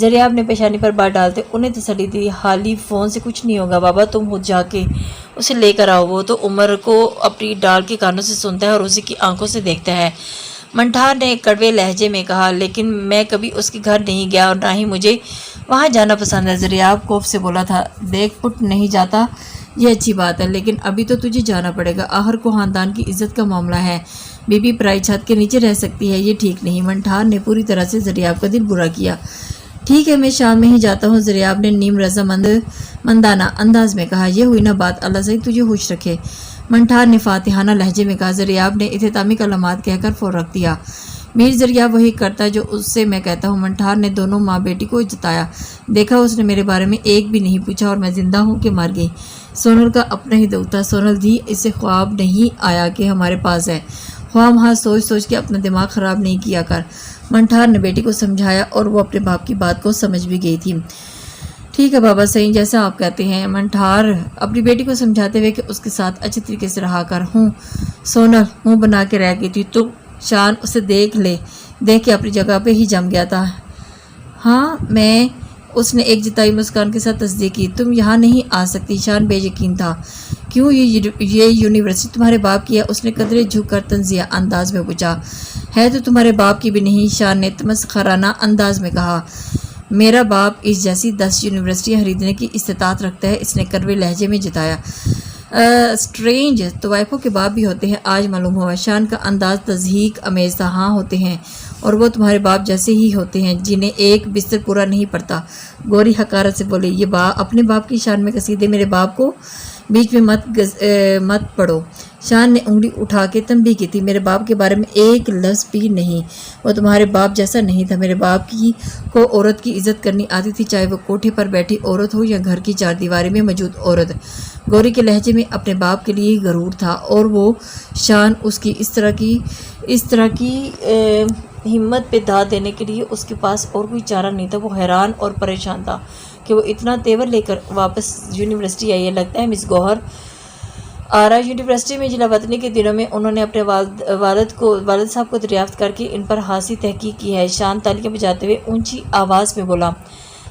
زریاب نے پیشانی پر بات ڈالتے انہیں تسلی دی. حالی فون سے کچھ نہیں ہوگا بابا, تم خود جا کے اسے لے کر آؤ. وہ تو عمر کو اپنی ڈال کے کانوں سے سنتا ہے اور اسی کی آنکھوں سے دیکھتا ہے, منٹھار نے کڑوے لہجے میں کہا. لیکن میں کبھی اس کے گھر نہیں گیا اور نہ ہی مجھے وہاں جانا پسند ہے. زریاب کوف سے بولا تھا. دیکھ پٹ نہیں جاتا یہ اچھی بات ہے, لیکن ابھی تو تجھے جانا پڑے گا. آخر کو خاندان کی عزت کا معاملہ ہے. بی بی پرائی چھت کے نیچے رہ سکتی ہے, یہ ٹھیک نہیں. منٹھار نے پوری طرح سے زریاب کا دل برا کیا. ٹھیک ہے میں شام میں ہی جاتا ہوں, زریاب نے نیم مندانہ انداز میں کہا. یہ ہوئی نا بات, اللہ سعید تجھے خوش رکھے, منٹھار نے فاتحانہ لہجے میں کہا. زریاب نے اختتامی کلمات کہہ کر فون رکھ دیا. میر زریاب وہی کرتا جو اس سے میں کہتا ہوں. منٹھار نے دونوں ماں بیٹی کو جتایا. دیکھا اس نے میرے بارے میں ایک بھی نہیں پوچھا اور میں زندہ ہوں کہ مر گئی. سونل کا اپنا ہی دکھ تھا. سونل دی اسے خواب نہیں آیا کہ ہمارے پاس ہے. خواہ مہاں سوچ سوچ کے اپنا دماغ خراب نہیں کیا کر. منٹھار نے بیٹی کو سمجھایا اور وہ اپنے باپ کی بات کو سمجھ بھی گئی تھی. ٹھیک ہے بابا صحیح جیسا آپ کہتے ہیں. منٹھار اپنی بیٹی کو سمجھاتے ہوئے کہ اس کے ساتھ اچھے طریقے سے رہا کر. سونل منہ بنا کے رہ گئی تھی. تو شان اسے دیکھ کے اپنی جگہ پہ ہی جم گیا تھا. ہاں میں, اس نے ایک جتائی مسکان کے ساتھ تصدیق کی. تم یہاں نہیں آ سکتی. شان بے یقین تھا. کیوں, یہ یونیورسٹی تمہارے باپ کی ہے؟ اس نے قدرے جھک کر تنزیہ انداز میں پوچھا. ہے تو تمہارے باپ کی بھی نہیں, شان نے تمسخرانہ انداز میں کہا. میرا باپ اس جیسی 10 یونیورسٹیاں خریدنے کی استطاعت رکھتا ہے, اس نے کڑوے لہجے میں جتایا. اسٹرینج, طوائفوں کے باپ بھی ہوتے ہیں, آج معلوم ہوا. شان کا انداز تضحیک امیز تھا. ہاں ہوتے ہیں, اور وہ تمہارے باپ جیسے ہی ہوتے ہیں جنہیں ایک بستر پورا نہیں پڑتا. گوری حقارت سے بولے. یہ اپنے باپ کی شان میں قصیدے میرے باپ کو بیچ میں مت پڑھو. شان نے انگلی اٹھا کے تنبیہ کی تھی. میرے باپ کے بارے میں ایک لفظ بھی نہیں. وہ تمہارے باپ جیسا نہیں تھا. میرے باپ کو عورت کی عزت کرنی آتی تھی, چاہے وہ کوٹھے پر بیٹھی عورت ہو یا گھر کی چاردیواری میں موجود عورت. گوری کے لہجے میں اپنے باپ کے لیے غرور تھا, اور وہ شان اس کی اس طرح کی ہمت پہ دھا دینے کے لیے اس کے پاس اور کوئی چارہ نہیں تھا. وہ حیران اور پریشان تھا کہ وہ اتنا تیور لے کر واپس یونیورسٹی آئی ہے. لگتا ہے مس گوہر آرا یونیورسٹی میں جلا وطنی کے دنوں میں انہوں نے اپنے والد صاحب کو دریافت کر کے ان پر خاصی تحقیق کی ہے. شان تالیاں بجاتے ہوئے اونچی آواز میں بولا.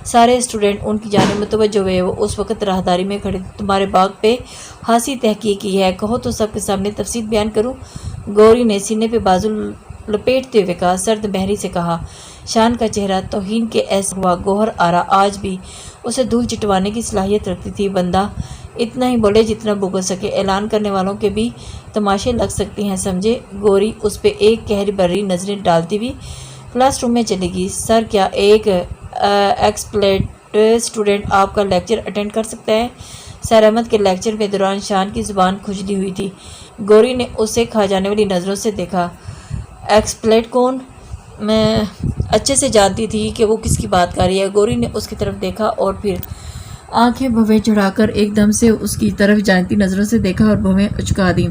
سارے اسٹوڈنٹ ان کی جانب متوجہ ہوئے. وہ اس وقت راہداری میں کھڑے. تمہارے باغ پہ خاصی تحقیق کی ہے, کہو تو سب کے سامنے تفصیل بیان کروں. گوری نے سینے پہ بازو لپیٹتے ہوئے کہا. سرد بحری سے کہا. شان کا چہرہ توہین کے ایسا ہوا. گوہر آرا آج بھی اسے دھول چٹوانے کی صلاحیت رکھتی تھی. بندہ اتنا ہی بولے جتنا بھگت سکے. اعلان کرنے والوں کے بھی تماشے لگ سکتے ہیں, سمجھے. گوری اس پہ ایک گہری بری نظریں ڈالتی ہوئی کلاس روم میں چلے گی. سر کیا ایک ایکسپلیٹ اسٹوڈنٹ آپ کا لیکچر اٹینڈ کر سکتا ہے؟ سر احمد کے لیکچر میں دوران شان کی زبان کھجلی ہوئی تھی. گوری نے اسے کھا جانے والی نظروں سے دیکھا. ایکسپلیٹ کون؟ میں اچھے سے جانتی تھی کہ وہ کس کی بات کر رہی ہے. گوری نے اس کی طرف دیکھا اور پھر آنکھیں بھویں چڑھا کر ایک دم سے اس کی طرف جانتی نظروں سے دیکھا اور بھویں اچکا دی.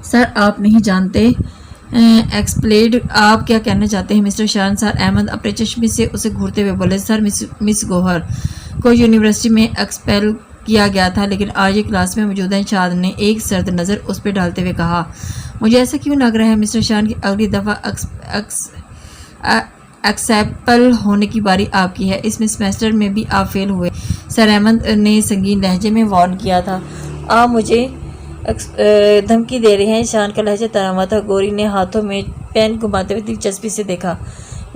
سر آپ نہیں جانتے ایکسپلیڈ آپ کیا کہنا چاہتے ہیں مسٹر شان؟ سر احمد اپنے چشمے سے اسے گھورتے ہوئے بولے. سر مس گوہر کو یونیورسٹی میں ایکسپیل کیا گیا تھا, لیکن آج ایک کلاس میں موجود ہیں. شان نے ایک سرد نظر اس پہ ڈالتے ہوئے کہا. مجھے ایسا کیوں لگ رہا ہے مسٹر شان کی اگلی دفعہ ایکسیپل ہونے کی باری آپ کی ہے. اس میں سیمسٹر میں بھی آپ فیل ہوئے. سر احمد نے سنگین لہجے میں وارن کیا تھا. آپ مجھے دھمکی دے رہے ہیں؟ شان کا لہجہ تناوا تھا. گوری نے ہاتھوں میں پین گھماتے ہوئے دلچسپی سے دیکھا.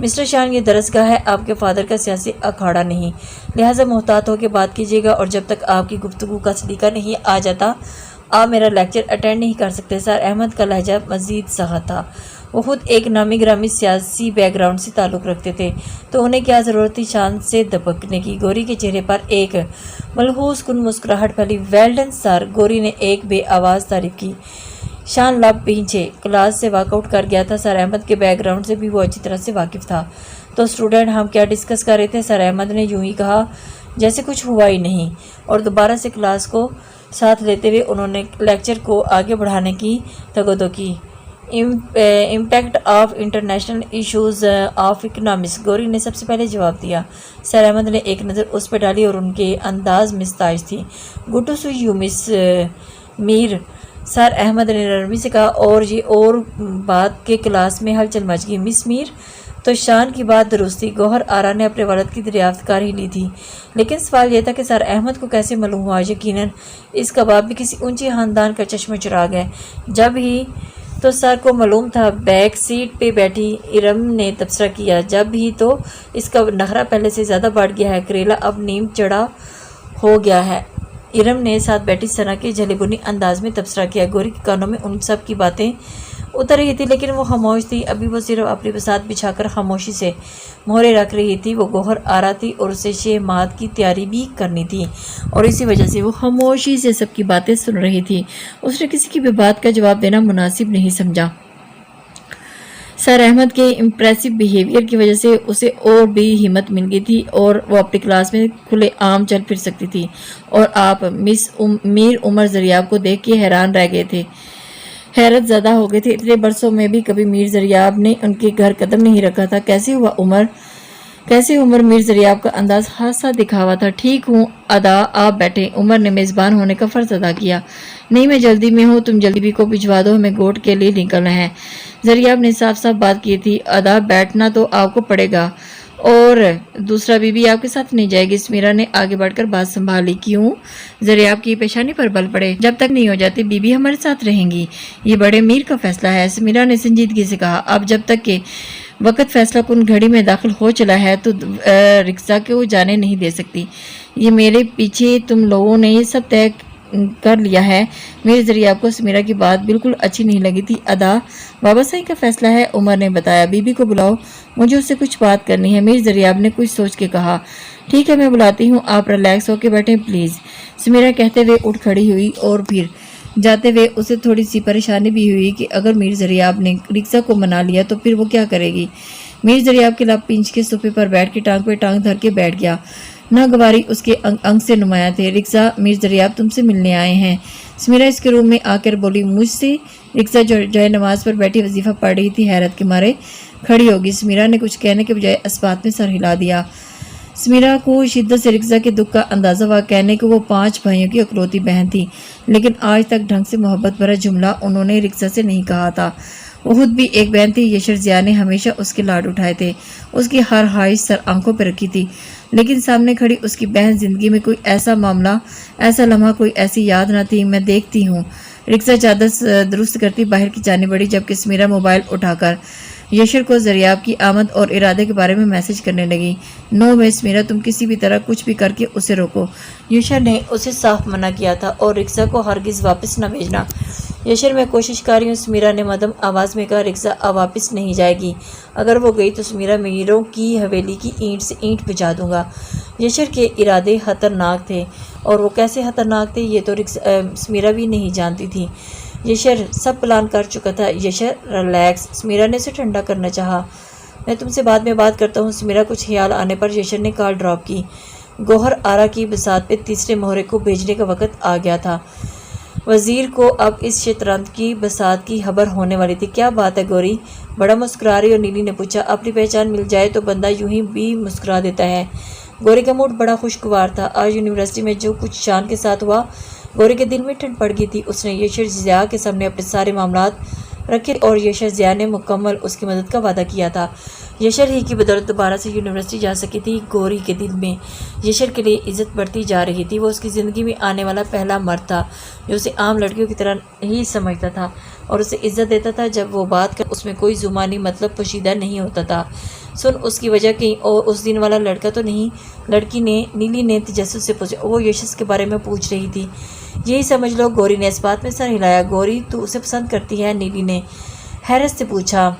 مسٹر شان یہ درسگاہ ہے, آپ کے فادر کا سیاسی اکھاڑا نہیں, لہٰذا محتاط ہو کے بات کیجیے گا, اور جب تک آپ کی گفتگو کا سلیقہ نہیں آ جاتا آپ میرا لیکچر اٹینڈ نہیں کر سکتے. سر احمد کا لہجہ مزید سخت تھا. وہ خود ایک نامی گرامی سیاسی بیک گراؤنڈ سے تعلق رکھتے تھے, تو انہیں کیا ضرورت تھی شان سے دبکنے کی. گوری کے چہرے پر ایک ملحوظ کن مسکراہٹ پھیلی. ویل ڈن سر. گوری نے ایک بے آواز تعریف کی. شان لب پیچھے کلاس سے واک آؤٹ کر گیا تھا. سر احمد کے بیک گراؤنڈ سے بھی وہ اچھی طرح سے واقف تھا. تو اسٹوڈنٹ ہم کیا ڈسکس کر رہے تھے؟ سر احمد نے یوں ہی کہا جیسے کچھ ہوا ہی نہیں, اور دوبارہ سے کلاس کو ساتھ لیتے ہوئے انہوں نے لیکچر کو آگے بڑھانے کی تگودو کی. Impact of international issues of economics. گوری نے سب سے پہلے جواب دیا. سر احمد نے ایک نظر اس پہ ڈالی اور ان کے انداز مستعج تھی. گڈ ٹو سی یو مس میر. سر احمد نے نرمی سے کہا. اور یہ اور بات کے کلاس میں ہلچل مچ گئی. مس میر تو شان کی بات درست تھی، گوہر آرا نے اپنے والد کی دریافت کر ہی لی تھی، لیکن سوال یہ تھا کہ سر احمد کو کیسے معلوم ہوا؟ یقیناً اس کا باپ بھی کسی اونچی خاندان کا چشم چراغ ہے۔ جب ہی تو سر کو معلوم تھا۔ بیک سیٹ پہ بیٹھی ارم نے تبصرہ کیا، جب ہی تو اس کا نخرہ پہلے سے زیادہ بڑھ گیا ہے، کریلا اب نیم چڑھا ہو گیا ہے۔ ارم نے ساتھ بیٹھی ثنا کے جھلے بنی انداز میں تبصرہ کیا۔ گوری کے کانوں میں ان سب کی باتیں اتر رہی تھی، لیکن وہ خاموش تھی۔ ابھی وہ صرف اپنی بساط بچھا کر خاموشی سے مہرے رکھ رہی تھی۔ وہ گوہر آ رہا تھی اور اسے شہ مات کی تیاری بھی کرنی تھی، اور اسی وجہ سے وہ خاموشی سے سب کی باتیں سن رہی تھی۔ اس نے کسی کی بھی بات کا جواب دینا مناسب نہیں سمجھا۔ سر احمد کے امپریسو بیہیویئر کی وجہ سے اسے اور بھی ہمت مل گئی تھی اور وہ اپنی کلاس میں کھلے عام چل پھر سکتی تھی، اور آپ میر عمر زریاب کو دیکھ کے حیران رہ گئے تھے، حیرت زدہ ہو گئے تھے۔ اتنے برسوں میں بھی کبھی میر زریاب نے ان کے گھر قدم نہیں رکھا تھا۔ کیسے عمر میر زریاب کا انداز خاصا دکھاوا تھا۔ ٹھیک ہوں ادا، آپ بیٹھے۔ عمر نے میزبان ہونے کا فرض ادا کیا۔ نہیں، میں جلدی میں ہوں، تم جلدی بھی کو بھجوا دو، ہمیں گوٹ کے لیے نکلنا ہے۔ زریاب نے صاف صاف بات کی تھی، ادا بیٹھنا تو آپ کو پڑے گا، اور دوسرا بی بی آپ کے ساتھ نہیں جائے گی۔ سمیرا نے آگے بڑھ کر بات سنبھالی۔ کیوں؟ زریاب کی پیشانی پر بل پڑے۔ جب تک نہیں ہو جاتی بی بی ہمارے ساتھ رہیں گی، یہ بڑے میر کا فیصلہ ہے۔ سمیرا نے سنجیدگی سے کہا، اب جب تک کہ وقت فیصلہ کن گھڑی میں داخل ہو چلا ہے تو رکشا کو جانے نہیں دے سکتی۔ یہ میرے پیچھے تم لوگوں نے یہ سب طے کر لیا ہے۔ میر زریاب کو سمیرا کی بات بالکل اچھی نہیں لگی تھی۔ ادا بابا صاحب کا فیصلہ ہے، عمر نے بتایا۔ بی بی کو بلاؤ، مجھے اس سے کچھ بات کرنی ہے۔ میر زریاب نے کچھ سوچ کے کہا، ٹھیک ہے میں بلاتی ہوں، آپ ریلیکس ہو کے بیٹھیں پلیز۔ سمیرا کہتے ہوئے اٹھ کھڑی ہوئی، اور پھر جاتے ہوئے اسے تھوڑی سی پریشانی بھی ہوئی کہ اگر میر زریاب نے رکشا کو منا لیا تو پھر وہ کیا کرے گی۔ میر زریاب کے لب پینچ کے صوفے پر بیٹھ کے ٹانگ پہ ٹانگ دھر کے بیٹھ گیا۔ ناگواری اس کے انگ سے نمایاں تھے۔ رکشا، میر زریاب تم سے ملنے آئے ہیں۔ سمیرا اس کے روم میں آ کر بولی، مجھ سے؟ رکشا جو نماز پر بیٹھی وظیفہ پڑھ رہی تھی حیرت کے مارے کھڑی ہوگی۔ سمیرا نے کچھ کہنے کے بجائے اسبات میں سر ہلا دیا۔ سمیرا کو شدت سے رکشا کے دکھ کا اندازہ ہوا۔ کہنے کو وہ 5 بھائیوں کی اکلوتی بہن تھی، لیکن آج تک ڈھنگ سے محبت بھرا جملہ انہوں نے رکشا سے نہیں کہا تھا۔ وہ خود بھی ایک بہن تھی۔ یشر ضیاء نے ہمیشہ اس کے لاڈ اٹھائے تھے، اس کی ہر خواہش سر آنکھوں پہ رکھی تھی، لیکن سامنے کھڑی اس کی بہن زندگی میں کوئی ایسا معاملہ، ایسا لمحہ، کوئی ایسی یاد نہ تھی۔ میں دیکھتی ہوں۔ رکشا چادر درست کرتی باہر کی جانے بڑھی، جبکہ سمیرا موبائل اٹھا کر یشر کو زریاب کی آمد اور ارادے کے بارے میں میسج کرنے لگی۔ نو وے سمیرا، تم کسی بھی طرح کچھ بھی کر کے اسے روکو۔ یشر نے اسے صاف منع کیا تھا، اور رکشا کو ہرگز واپس نہ بھیجنا۔ یشر، میں کوشش کر رہی ہوں، سمیرا نے مدھم آواز میں کہا۔ رکشا اب واپس نہیں جائے گی، اگر وہ گئی تو سمیرا میروں کی حویلی کی اینٹ سے اینٹ بجا دوں گا۔ یشر کے ارادے خطرناک تھے، اور وہ کیسے خطرناک تھے یہ تو سمیرا بھی نہیں جانتی تھی۔ یشر سب پلان کر چکا تھا۔ یشر ریلیکس، سمیرا نے اسے ٹھنڈا کرنا چاہا۔ میں تم سے بعد میں بات کرتا ہوں۔ سمیرا کچھ خیال آنے پر یشر نے کال ڈراپ کی۔ گوہر آرا کی بساط پہ تیسرے مہرے کو بھیجنے کا وقت آ گیا تھا۔ وزیر کو اب اس شطرنج کی بساط کی خبر ہونے والی تھی۔ کیا بات ہے گوری؟ بڑا مسکرا رہی، اور نیلی نے پوچھا۔ اپنی پہچان مل جائے تو بندہ یوں ہی بھی مسکرا دیتا ہے۔ گوری کا موڈ بڑا خوشگوار تھا۔ آج یونیورسٹی میں جو کچھ شان کے ساتھ ہوا، گوری کے دل میں ٹھنڈ پڑ گئی تھی۔ اس نے یشر ضیاء کے سامنے اپنے سارے معاملات رکھے، اور یشر ضیاء نے مکمل اس کی مدد کا وعدہ کیا تھا۔ یشر ہی کی بدولت دوبارہ سے یونیورسٹی جا سکی تھی۔ گوری کے دل میں یشر کے لیے عزت بڑھتی جا رہی تھی۔ وہ اس کی زندگی میں آنے والا پہلا مرد تھا جو اسے عام لڑکیوں کی طرح ہی سمجھتا تھا اور اسے عزت دیتا تھا۔ جب وہ بات کر اس میں کوئی زبانی مطلب پوشیدہ نہیں ہوتا تھا۔ سن، اس کی وجہ کہیں اور اس دن والا لڑکا تو نہیں؟ لڑکی نے، نیلی نے تجسس سے پوچھا۔ وہ یشر کے بارے میں پوچھ رہی تھی، یہی سمجھ لو۔ گوری نے اس بات میں سر ہلایا۔ گوری، تو اسے پسند کرتی ہے؟ نیلی نے حیرت سے پوچھا۔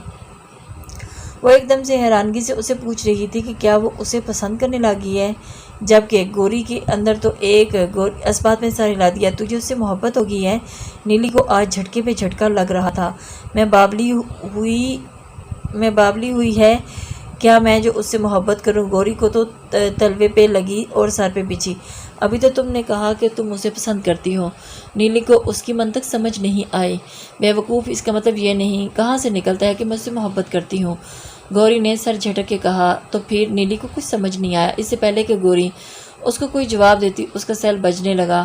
وہ ایک دم سے حیرانگی سے اسے پوچھ رہی تھی کہ کیا وہ اسے پسند کرنے لگی ہے، جبکہ گوری کے اندر تو ایک اس بات میں سر ہلا دیا۔ تجھے اس سے محبت ہو گئی ہے؟ نیلی کو آج جھٹکے پہ جھٹکا لگ رہا تھا۔ میں بابلی ہوئی ہے کیا میں جو اس سے محبت کروں؟ گوری کو تو تلوے پہ لگی اور سر پہ بچھی۔ ابھی تو تم نے کہا کہ تم اسے پسند کرتی ہو۔ نیلی کو اس کی منطق سمجھ نہیں آئی۔ بے وقوف، اس کا مطلب یہ نہیں، کہاں سے نکلتا ہے کہ میں اس سے محبت کرتی ہوں؟ گوری نے سر جھٹک کے کہا۔ تو پھر نیلی کو کچھ سمجھ نہیں آیا۔ اس سے پہلے کہ گوری اس کو کوئی جواب دیتی، اس کا سیل بجنے لگا۔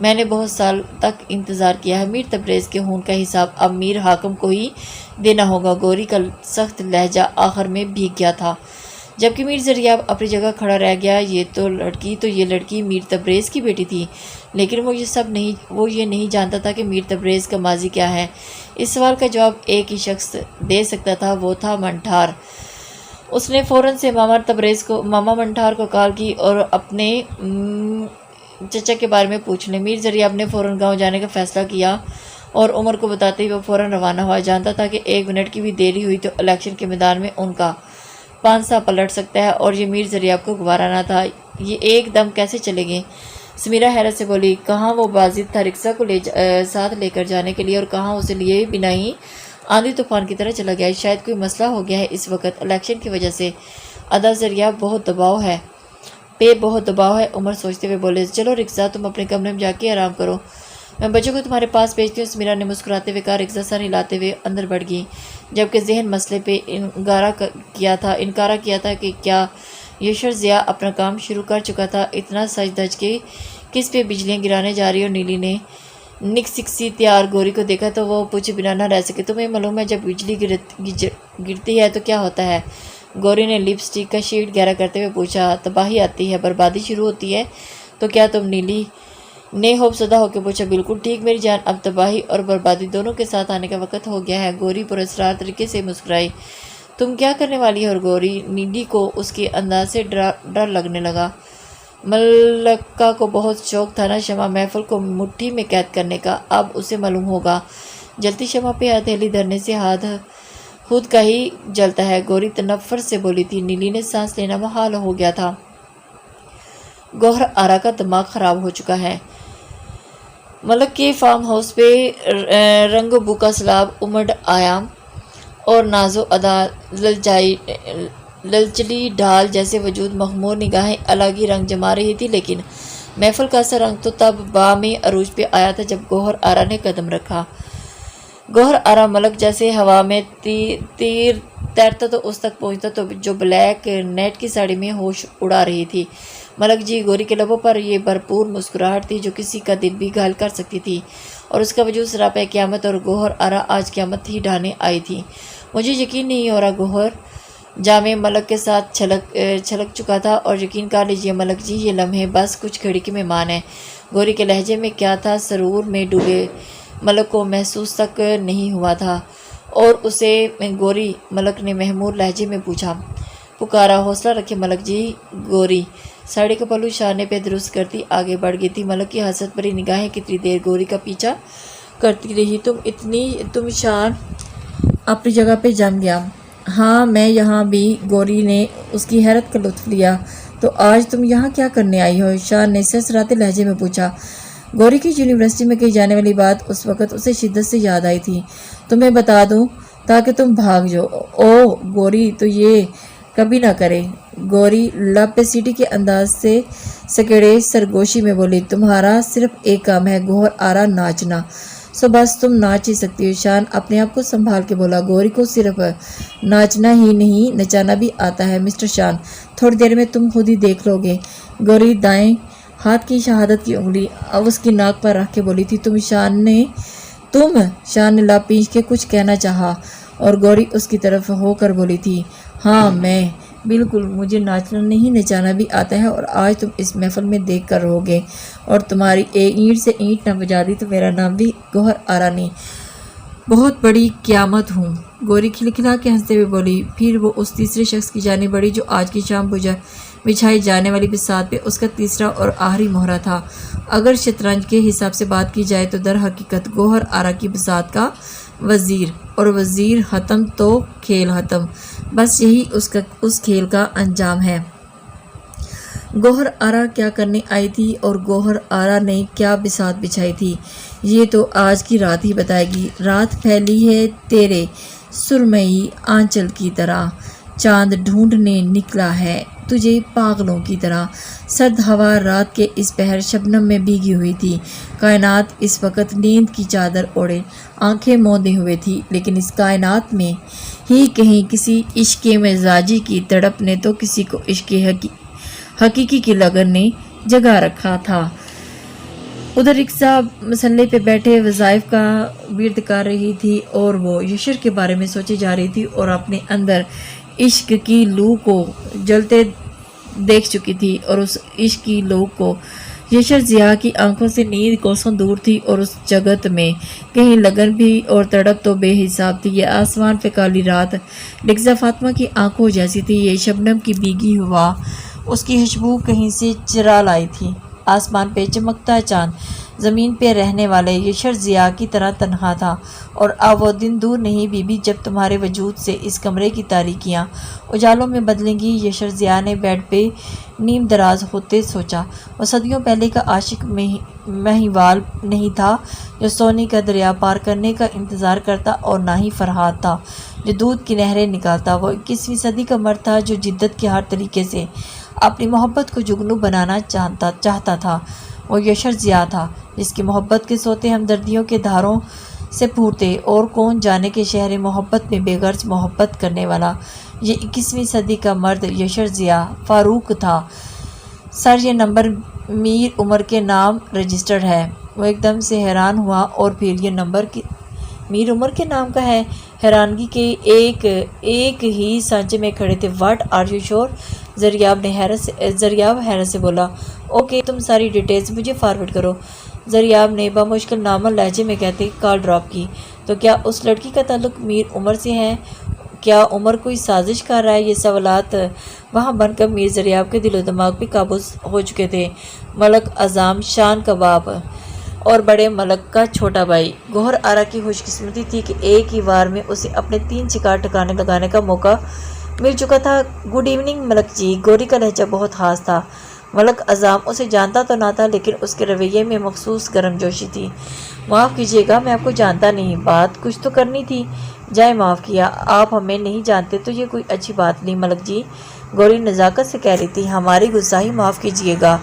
میں نے بہت سال تک انتظار کیا ہے۔ میر تبریز کے خون کا حساب اب میر حاکم کو ہی دینا ہوگا۔ گوری کا سخت لہجہ آخر میں بھیگ گیا تھا، جبکہ میر زریاب اپنی جگہ کھڑا رہ گیا۔ یہ لڑکی میر تبریز کی بیٹی تھی، لیکن وہ یہ نہیں جانتا تھا کہ میر تبریز کا ماضی کیا ہے۔ اس سوال کا جواب ایک ہی شخص دے سکتا تھا، وہ تھا منٹھار۔ اس نے فوراً سے ماما منٹھار کو کال کی اور اپنے چچا کے بارے میں پوچھ لیں۔ میر زریاب نے فوراً گاؤں جانے کا فیصلہ کیا اور عمر کو بتاتے ہی وہ فوراً روانہ ہوا۔ جانتا تھا کہ 1 منٹ کی بھی دیری ہوئی تو الیکشن کے میدان میں ان کا پانسا پلٹ سکتا ہے، اور یہ میر زریاب کو گوارا نہ تھا۔ یہ ایک دم کیسے چلے گئے؟ سمیرہ حیرت سے بولی۔ کہاں وہ بازید تھا رکشہ کو ساتھ لے کر جانے کے لیے، اور کہاں اسے لیے بنا ہی آندھی طوفان کی طرح چلا گیا۔ شاید کوئی مسئلہ ہو گیا ہے اس وقت الیکشن کی وجہ سے۔ ادا زریاب بہت دباؤ ہے، عمر سوچتے ہوئے بولے۔ چلو رکشہ، تم اپنے کمرے میں جا کے آرام کرو، میں بچوں کو تمہارے پاس بھیجتی ہوں۔ سمیرہ نے مسکراتے ہوئے کہا۔ رکشہ سر ہلاتے ہوئے اندر بڑھ گئی، جبکہ ذہن مسئلے پہ انکارا کیا تھا کہ کیا یشر ضیاء اپنا کام شروع کر چکا تھا۔ اتنا سج دھج کے کس پہ بجلیاں گرانے جا رہی، اور نیلی نے نکسکسی تیار گوری کو دیکھا تو وہ پوچھے بنا نہ رہ سکے۔ تمہیں معلوم ہے جب بجلی گرتی ہے تو کیا ہوتا ہے؟ گوری نے لپ سٹک کا شیڈ گہرا کرتے ہوئے پوچھا۔ تباہی آتی ہے، بربادی شروع ہوتی ہے۔ تو کیا تم؟ نیلی نے خوفزدہ ہو کے پوچھا۔ بالکل ٹھیک میری جان، اب تباہی اور بربادی دونوں کے ساتھ آنے کا وقت ہو گیا ہے۔ گوری پراسرار طریقے سے مسکرائی۔ تم کیا کرنے والی ہے؟ اور گوری نیلی کو اس کے انداز سے ڈر لگنے لگا۔ ملکہ کو بہت شوق تھا نا شمع محفل کو مٹھی میں قید کرنے کا، اب اسے معلوم ہوگا۔ جلتی شمع پہ ہتھیلی دھرنے سے ہاتھ خود کا ہی جلتا ہے، گوری تنفر سے بولی تھی۔ نیلی نے سانس لینا محال ہو گیا تھا۔ گوہر آرا کا دماغ خراب ہو چکا ہے۔ ملک کے فارم ہاؤس پہ رنگ بو کا سیلاب امڑ آیا اور نازو ادا للچلی ڈھال جیسے وجود مخمور نگاہیں الگ ہی رنگ جما رہی تھی، لیکن محفل کا اثر رنگ تو تب بام عروج پہ آیا تھا جب گوہر آرا نے قدم رکھا۔ گوہر آرا ملک جیسے ہوا میں تیرتا تو اس تک پہنچتا تو جو بلیک نیٹ کی ساڑی میں ہوش اڑا رہی تھی۔ ملک جی، گوری کے لبوں پر یہ بھرپور مسکراہٹ تھی جو کسی کا دل بھی گھائل کر سکتی تھی، اور اس کا وجود سراپا قیامت، اور گوہر آرا آج قیامت ہی ڈھانے آئی تھی۔ مجھے یقین نہیں ہو رہا گوہر جامع ملک کے ساتھ چھلک چکا تھا، اور یقین کر لیجیے ملک جی، یہ لمحے بس کچھ گھڑی کے مہمان ہیں۔ گوری کے لہجے میں کیا تھا؟ سرور میں ڈوبے ملک کو محسوس تک نہیں ہوا تھا، اور اسے گوری ملک نے مہمور لہجے میں پکارا۔ حوصلہ رکھے ملک جی۔ گوری ساڑی کا پلو شانے پہ درست کرتی آگے بڑھ گئی تھی۔ ملک کی حسرت بھری نگاہیں کتنی دیر گوری کا پیچھا کرتی رہی۔ تم شان اپنی جگہ پہ جم گیا۔ ہاں میں یہاں بھی۔ گوری نے اس کی حیرت کا لطف لیا۔ تو آج تم یہاں کیا کرنے آئی ہو؟ شان نے سرسراتے لہجے میں پوچھا۔ گوری کی یونیورسٹی میں کہی جانے والی بات اس وقت اسے شدت سے یاد آئی تھی۔ تمہیں بتا دوں تاکہ تم بھاگ جاؤ۔ اوہ گوری تو یہ کبھی نہ کرے۔ گوری لب پہ سیٹی کے انداز سے سکیڑے سرگوشی میں بولی۔ تمہارا صرف ایک کام ہے گوہر آرا، ناچنا۔ سو بس تم ناچ ہی سکتی ہو۔ شان اپنے آپ کو سنبھال کے بولا۔ گوری کو صرف ناچنا ہی نہیں، نچانا بھی آتا ہے مسٹر شان، تھوڑی دیر میں تم خود ہی دیکھ لو گے۔ گوری دائیں ہاتھ کی شہادت کی انگلی اب اس کی ناک پر رکھ کے بولی تھی۔ شان نے لب پینچ کے کچھ کہنا چاہا، اور گوری اس کی طرف ہو کر بولی تھی۔ ہاں میں بالکل، مجھے ناچنا نہیں نچانا بھی آتا ہے، اور آج تم اس محفل میں دیکھ کر رہو گے، اور تمہاری اینٹ سے اینٹ نہ بجا دی تو میرا نام بھی گوہر آرا نہیں، بہت بڑی قیامت ہوں۔ گوری کھلکھلا کے ہنستے ہوئے بولی۔ پھر وہ اس تیسرے شخص کی جانب بڑھی جو آج کی شام بچھائی جانے والی بساط پہ اس کا تیسرا اور آخری مہرہ تھا۔ اگر شطرنج کے حساب سے بات کی جائے تو در حقیقت گوہر آرا کی بساط کا وزیر، اور وزیر ختم تو کھیل ختم، بس یہی اس کھیل کا انجام ہے۔ گوہر آرا کیا کرنے آئی تھی اور گوہر آرا نے کیا بساط بچھائی تھی، یہ تو آج کی رات ہی بتائے گی۔ رات پھیلی ہے تیرے سرمئی آنچل کی طرح، چاند ڈھونڈنے نکلا ہے تجھے پاگلوں کی طرح۔ سرد ہوا رات کے اس پہر شبنم میں بھیگی ہوئی تھی۔ کائنات اس وقت نیند کی چادر اوڑھے آنکھیں موندے ہوئے تھی، لیکن اس کائنات میں ہی کہیں کسی عشق مزاجی کی تڑپ نے تو کسی کو عشق حقیقی کی لگن نے جگا رکھا تھا۔ ادھر رکسا مسلح پہ بیٹھے وظائف کا ورد کر رہی تھی اور وہ یشر کے بارے میں سوچے جا رہی تھی اور اپنے اندر عشق کی لو کو جلتے دیکھ چکی تھی، اور اس عشق کی لو کو یشر ضیاء کی آنکھوں سے نیند کوسوں دور تھی، اور اس جگت میں کہیں لگن بھی اور تڑپ تو بے حساب تھی۔ یہ آسمان پہ کالی رات رکسا فاطمہ کی آنکھوں جیسی تھی، یہ شبنم کی بھیگی ہوا اس کی خوشبو کہیں سے چرا لائی تھی۔ آسمان پہ چمکتا چاند زمین پہ رہنے والے یشر ضیاء کی طرح تنہا تھا، اور اب وہ دن دور نہیں بی بی جب تمہارے وجود سے اس کمرے کی تاریکیاں اجالوں میں بدلیں گی۔ یشر ضیاء نے بیڈ پہ نیم دراز ہوتے سوچا۔ وہ صدیوں پہلے کا عاشق مہیوال نہیں تھا جو سونے کا دریا پار کرنے کا انتظار کرتا، اور نہ ہی فرہاد تھا جو دودھ کی نہریں نکالتا۔ وہ 21ویں صدی کا مرد تھا جو جدت کے ہر طریقے سے اپنی محبت کو جگنو بنانا چاہتا تھا۔ وہ یشر ضیاء تھا جس کی محبت کے سوتے ہمدردیوں کے دھاروں سے پھوٹتے، اور کون جانے کے شہر محبت میں بے غرض محبت کرنے والا یہ 21ویں صدی کا مرد یشر ضیاء فاروق تھا۔ سر، یہ نمبر میر عمر کے نام رجسٹرڈ ہے۔ وہ ایک دم سے حیران ہوا، اور پھر یہ نمبر میر عمر کے نام کا ہے؟ حیرانگی کے ایک ہی سانچے میں کھڑے تھے۔ واٹ آر یو شور؟ زریاب حیرت سے بولا۔ اوکے، تم ساری ڈیٹیلز مجھے فارورڈ کرو۔ زریاب نے بمشکل نارمل لہجے میں کہتے کال ڈراپ کی۔ تو کیا اس لڑکی کا تعلق میر عمر سے ہے؟ کیا عمر کوئی سازش کر رہا ہے؟ یہ سوالات وہاں بن کر میر زریاب کے دل و دماغ پہ قابو ہو چکے تھے۔ ملک اعظم شان کباب اور بڑے ملک کا چھوٹا بھائی گوہر آرا کی خوش قسمتی تھی کہ ایک ہی وار میں اسے اپنے 3 شکار ٹھکانے لگانے کا موقع مل چکا تھا۔ گڈ ایوننگ ملک جی۔ گوری کا لہجہ بہت خاص تھا۔ ملک اعظم اسے جانتا تو نہ تھا، لیکن اس کے رویے میں مخصوص گرم جوشی تھی۔ معاف کیجیے گا، میں آپ کو جانتا نہیں، بات کچھ تو کرنی تھی۔ جائے معاف کیا، آپ ہمیں نہیں جانتے تو یہ کوئی اچھی بات نہیں ملک جی، گوری نزاکت سے کہہ رہی تھی۔ ہماری گستاخی معاف کیجیے گا،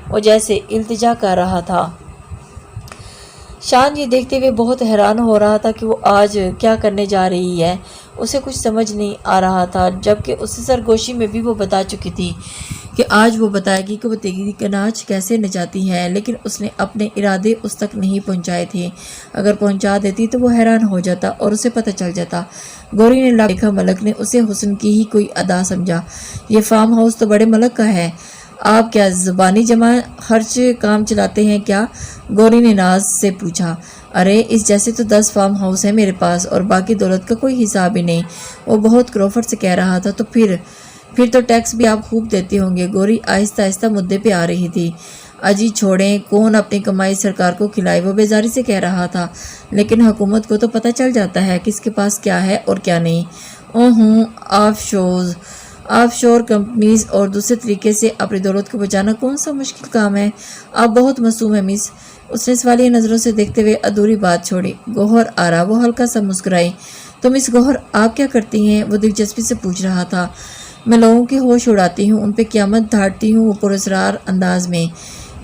وہ جیسے التجا کر رہا تھا۔ شان یہ دیکھتے ہوئے بہت حیران ہو رہا تھا کہ وہ آج کیا کرنے جا رہی ہے۔ اسے کچھ سمجھ نہیں آ رہا تھا، جبکہ اسے سرگوشی میں بھی وہ بتا چکی تھی کہ آج وہ بتائے گی کہ وہ تیری کناج کیسے نچاتی ہے، لیکن اس نے اپنے ارادے اس تک نہیں پہنچائے تھے۔ اگر پہنچا دیتی تو وہ حیران ہو جاتا اور اسے پتہ چل جاتا۔ گوری نے دیکھا ملک نے اسے حسن کی ہی کوئی ادا سمجھا۔ یہ فارم ہاؤس تو بڑے ملک کا ہے، آپ کیا زبانی جمع خرچ کام چلاتے ہیں کیا؟ گوری نے ناز سے پوچھا۔ ارے اس جیسے تو 10 فارم ہاؤس ہیں میرے پاس، اور باقی دولت کا کوئی حساب ہی نہیں، وہ بہت کروفٹ سے کہہ رہا تھا۔ تو پھر تو ٹیکس بھی آپ خوب دیتے ہوں گے۔ گوری آہستہ آہستہ مدعے پہ آ رہی تھی۔ اجی چھوڑیں، کون اپنی کمائی سرکار کو کھلائے، وہ بیزاری سے کہہ رہا تھا، لیکن حکومت کو تو پتہ چل جاتا ہے کس کے پاس کیا ہے اور کیا نہیں۔ آف شور کمپنیز اور دوسرے طریقے سے اپنی دولت کو بچانا کون سا مشکل کام ہے؟ آپ بہت معصوم ہیں مس۔ اس نے سوالیہ نظروں سے دیکھتے ہوئے ادھوری بات چھوڑی۔ گوہر آرا، وہ ہلکا سا مسکرائی۔ تو مس گوہر آپ کیا کرتی ہیں؟ وہ دلچسپی سے پوچھ رہا تھا۔ میں لوگوں کی ہوش اڑاتی ہوں، ان پہ قیامت دھاڑتی ہوں، وہ پراسرار انداز میں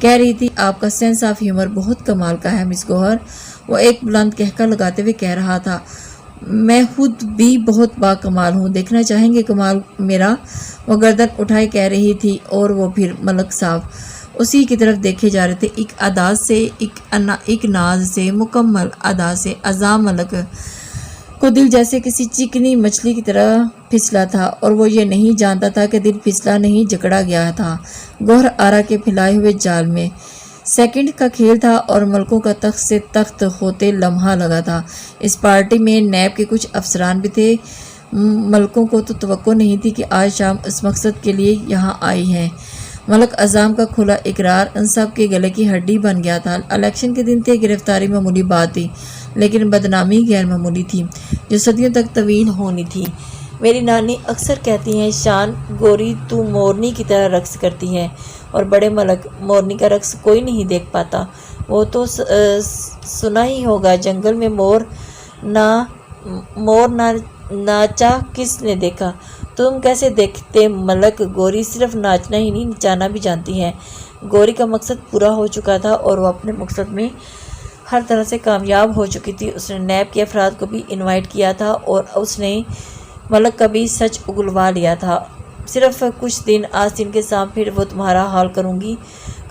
کہہ رہی تھی۔ آپ کا سینس آف ہیومر بہت کمال کا ہے مس گوہر، وہ ایک بلند کہکا لگاتے ہوئے کہہ رہا تھا۔ میں خود بھی بہت با کمال ہوں، دیکھنا چاہیں گے کمال میرا؟ وہ گردن اٹھائے کہہ رہی تھی، اور وہ پھر ملک صاحب اسی کی طرف دیکھے جا رہے تھے، ایک ادا سے، ایک ناز سے، مکمل ادا سے۔ اعظم ملک کو دل جیسے کسی چکنی مچھلی کی طرح پھسلا تھا، اور وہ یہ نہیں جانتا تھا کہ دل پھسلا نہیں جکڑا گیا تھا گوہر آرا کے پھیلائے ہوئے جال میں۔ سیکنڈ کا کھیل تھا، اور ملکوں کا تخت سے تخت ہوتے لمحہ لگا تھا۔ اس پارٹی میں نیب کے کچھ افسران بھی تھے۔ ملکوں کو تو توقع نہیں تھی کہ آج شام اس مقصد کے لیے یہاں آئی ہیں۔ ملک اعظم کا کھلا اقرار ان سب کے گلے کی ہڈی بن گیا تھا۔ الیکشن کے دن تھے، گرفتاری معمولی بات تھی، لیکن بدنامی غیر معمولی تھی جو صدیوں تک طویل ہونی تھی۔ میری نانی اکثر کہتی ہیں، شان گوری تو مورنی کی طرح رقص کرتی ہے، اور بڑے ملک مورنی کا رقص کوئی نہیں دیکھ پاتا۔ وہ تو سنا ہی ہوگا، جنگل میں مور نہ ناچا کس نے دیکھا؟ تم کیسے دیکھتے ملک؟ گوری صرف ناچنا ہی نہیں، نچانا بھی جانتی ہے۔ گوری کا مقصد پورا ہو چکا تھا، اور وہ اپنے مقصد میں ہر طرح سے کامیاب ہو چکی تھی۔ اس نے نیب کے افراد کو بھی انوائٹ کیا تھا، اور اس نے ملک کا بھی سچ اگلوا لیا تھا۔ صرف کچھ دن، آستین کے ساتھ پھر وہ تمہارا حال